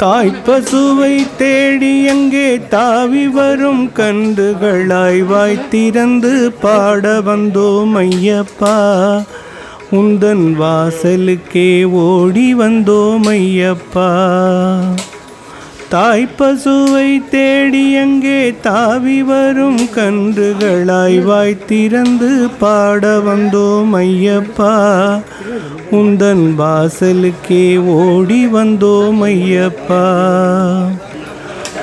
தாய்ப்பசுவை தேடி எங்கே தாவி வரும் கன்றுகளாய் வாய் திறந்து பாட வந்தோம் ஐயப்பா. உந்தன் வாசலுக்கே ஓடி வந்தோம் ஐயப்பா. தாய்ப்பசுவை தேடி எங்கே தாவி வரும் கன்றுகளாய் வாய் திறந்து பாட வந்தோம் ஐயப்பா. உந்தன் வாசலுக்கே ஓடி வந்தோம் ஐயப்பா.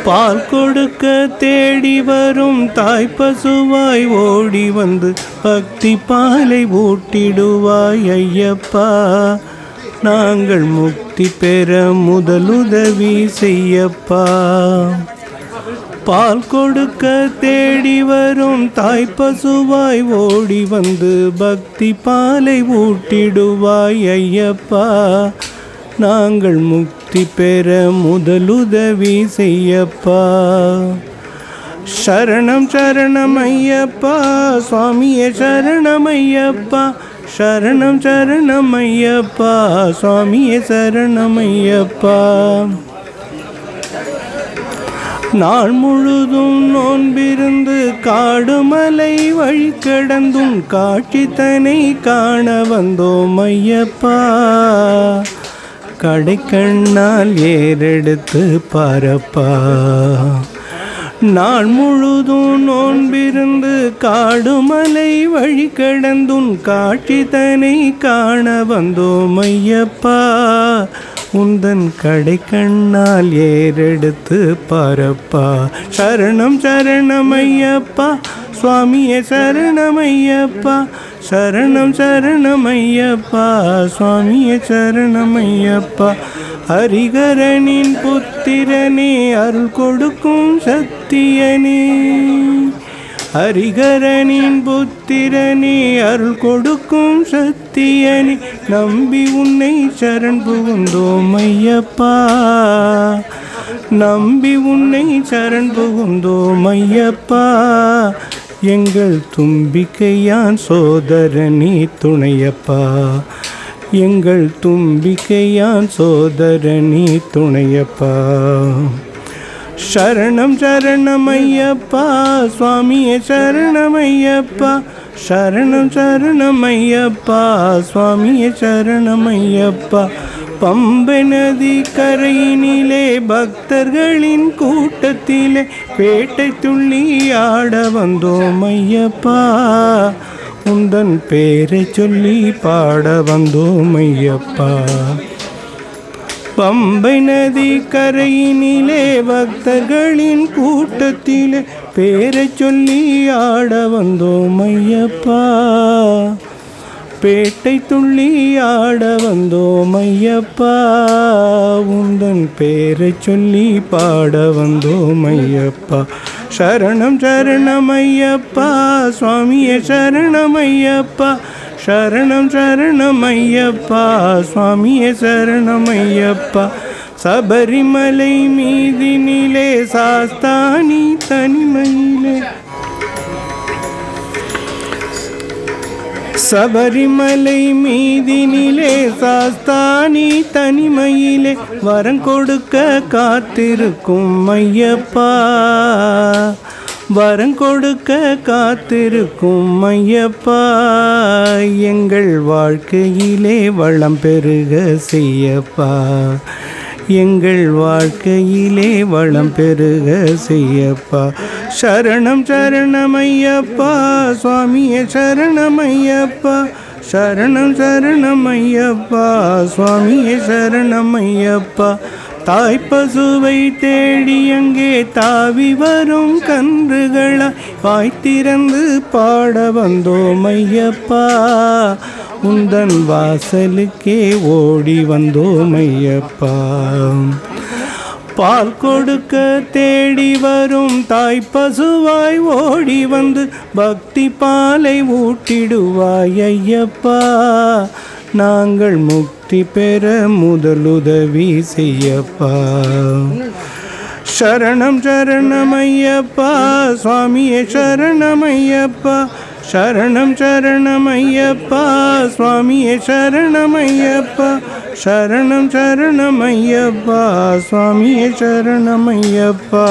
பால் கொடுக்க தேடி வரும் தாய்ப்பசுவாய் ஓடி வந்து பக்தி பாலை ஊட்டிடுவாய் ஐயப்பா. நாங்கள் முக்தி பெற முதலுதவி செய்யப்பா. பால் கொடுக்க தேடி வரும் தாய்ப்பசுவாய் ஓடி வந்து பக்தி பாலை ஊட்டிடுவாய் ஐயப்பா. நாங்கள் முக்தி பெற முதலுதவி செய்யப்பா. சரணம் சரணம் ஐயப்பா சுவாமியே சரணம் ஐயப்பா. சரணம் சரணம் ஐயப்பா சுவாமியே சரணம் ஐயப்பா. நாள் முழுதும் நோன்பிருந்து காடுமலை வழி கடந்தும் காட்சி தனை காண வந்தோம் ஐயப்பா. கடைக்கண்ணால் ஏறெடுத்து பாரப்பா. நாள் முழுதும் நோன்பிருந்து காடுமலை வழி கடந்தும் காட்சி தனை காண வந்தோம் ஐயப்பா. உந்தன் கடைக்கண்ணால் ஏறெடுத்து பாரப்பா. சரணம் சரணம் ஐயப்பா சுவாமியே சரணம் ஐயப்பா. சரணம் சரணம் ஐயப்பா சுவாமியே சரணம் ஐயப்பா. ஹரிகரனின் புத்திரனே அருள் கொடுக்கும் சத்தியனே. ஹரிகரனின் புத்திரனே அருள் கொடுக்கும் சத்தியனே. நம்பி உன்னை சரண் புகுந்தோம் ஐயப்பா. நம்பி உன்னை சரண் புகுந்தோம் ஐயப்பா. எங்கள் தும்பிக்கையான் சோதரனே துணையப்பா. எங்கள் தும்பிக்கையான் சோதரனே துணையப்பா. சரணம் சரணம் ஐயப்பா சுவாமியே சரணம் ஐயப்பா. சரணம் சரணம் ஐயப்பா சுவாமியே சரணம் ஐயப்பா. பம்பை நதி கரையினிலே பக்தர்களின் கூட்டத்திலே பேட்டை துள்ளி ஆட வந்தோம் ஐயப்பா. உந்தன் பேரை சொல்லி பாட வந்தோம் ஐயப்பா. பம்பை நதி கரையினிலே பக்தர்களின் கூட்டத்திலே பேரை சொல்லி ஆட வந்தோம் ஐயப்பா. பேட்டை துள்ளி ஆட வந்தோம் ஐயப்பா. உந்தன் பேரை சொல்லி பாட வந்தோம் ஐயப்பா. சரணம் சரணம் ஐயப்பா சுவாமியே சரணம் ஐயப்பா. சரணம் சரணம் ஐயப்பா சுவாமியே சரணம் ஐயப்பா. சபரிமலை மீதினிலே சாஸ்தானி தனிமையிலே. சபரிமலை மீதினிலே சாஸ்தானி தனிமையிலே வரம் கொடுக்க காத்திருக்கும் ஐயப்பா. வரம் கொடுக்க காத்திருக்கும் ஐயப்பா. எங்கள் வாழ்க்கையிலே வளம் பெருக செய்யப்பா. எங்கள் வாழ்க்கையிலே வளம் பெருக செய்யப்பா. சரணம் சரணம் ஐயப்பா சுவாமியே சரணம் ஐயப்பா. சரணம் சரணம் ஐயப்பா சுவாமியே சரணம் ஐயப்பா. தாய்ப்பசுவை தேடி அங்கே தாவி வரும் கன்றுகளா வாய் திறந்து பாட வந்தோம் ஐயப்பா. உந்தன் வாசலுக்கே ஓடி வந்தோம் ஐயப்பா. பால் கொடுக்க தேடி வரும் தாய்ப்பசுவாய் ஓடி வந்து பக்தி பாலை ஊட்டிடுவாய் ஐயப்பா. நாங்கள் முக்தி பெற முதலுதவி செய்யப்பா. சரணம் சரணம் ஐயப்பா சுவாமியே சரணம் ஐயப்பா. சரணம் சரணம் ஐயப்பா சுவாமியே சரணம் ஐயப்பா சரணம் சரணம் ஐயப்பா சுவாமியே சரணம் ஐயப்பா